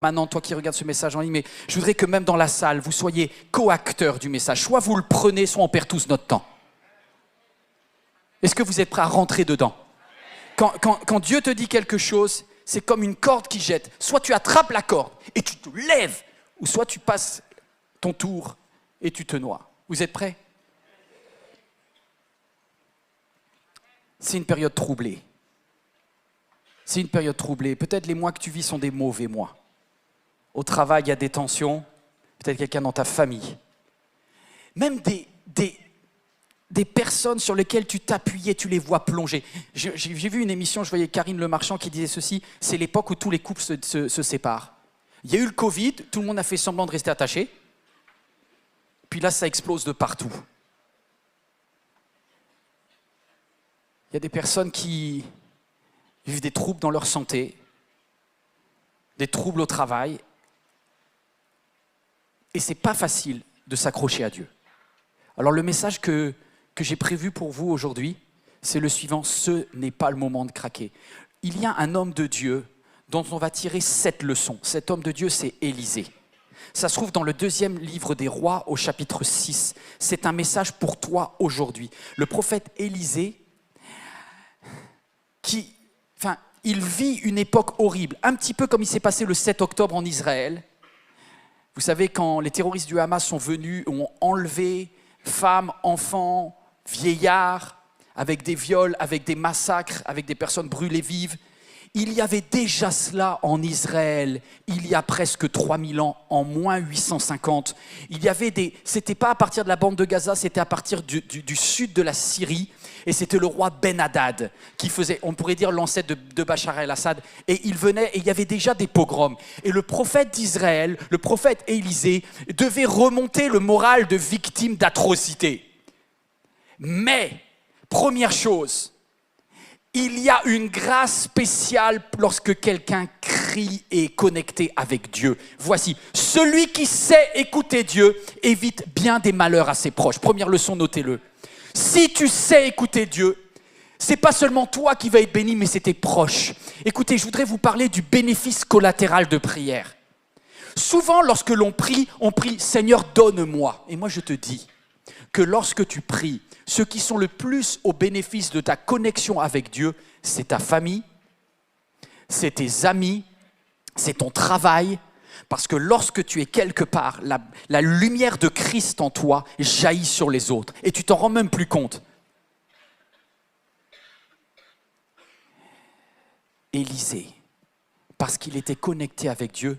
maintenant, toi qui regardes ce message en ligne, mais je voudrais que même dans la salle, vous soyez co-acteurs du message. Soit vous le prenez, soit on perd tous notre temps. Est-ce que vous êtes prêts à rentrer dedans ? Quand Dieu te dit quelque chose, c'est comme une corde qui jette. Soit tu attrapes la corde et tu te lèves, ou soit tu passes ton tour et tu te noies. Vous êtes prêts ? C'est une période troublée. C'est une période troublée. Peut-être les mois que tu vis sont des mauvais mois. Au travail, il y a des tensions. Peut-être quelqu'un dans ta famille. Même des personnes sur lesquelles tu t'appuyais, tu les vois plonger. J'ai vu une émission, je voyais Karine Le Marchand qui disait ceci, c'est l'époque où tous les couples se séparent. Il y a eu le Covid, tout le monde a fait semblant de rester attaché. Puis là, ça explose de partout. Il y a des personnes qui vivent des troubles dans leur santé, des troubles au travail. Et ce n'est pas facile de s'accrocher à Dieu. Alors le message que j'ai prévu pour vous aujourd'hui, c'est le suivant, ce n'est pas le moment de craquer. Il y a un homme de Dieu dont on va tirer 7 leçons. Cet homme de Dieu, c'est Élisée. Ça se trouve dans le 2e livre des Rois, au chapitre 6. C'est un message pour toi aujourd'hui. Le prophète Élisée, il vit une époque horrible, un petit peu comme il s'est passé le 7 octobre en Israël. Vous savez, quand les terroristes du Hamas sont venus, ont enlevé femmes, enfants, vieillards, avec des viols, avec des massacres, avec des personnes brûlées vives. Il y avait déjà cela en Israël, il y a presque 3000 ans, en moins 850. C'était pas à partir de la bande de Gaza, c'était à partir du sud de la Syrie. Et c'était le roi Ben-Hadad qui faisait, on pourrait dire, l'ancêtre de Bachar el-Assad. Et il venait, et il y avait déjà des pogroms. Et le prophète d'Israël, le prophète Élisée, devait remonter le moral de victimes d'atrocités. Mais, première chose, il y a une grâce spéciale lorsque quelqu'un crie et est connecté avec Dieu. Voici, celui qui sait écouter Dieu évite bien des malheurs à ses proches. Première leçon, notez-le. Si tu sais écouter Dieu, c'est pas seulement toi qui vas être béni, mais c'est tes proches. Écoutez, je voudrais vous parler du bénéfice collatéral de prière. Souvent, lorsque l'on prie, Seigneur, donne-moi. Et moi, je te dis que lorsque tu pries, ceux qui sont le plus au bénéfice de ta connexion avec Dieu, c'est ta famille, c'est tes amis, c'est ton travail. Parce que lorsque tu es quelque part, la lumière de Christ en toi jaillit sur les autres. Et tu t'en rends même plus compte. Élisée, parce qu'il était connecté avec Dieu,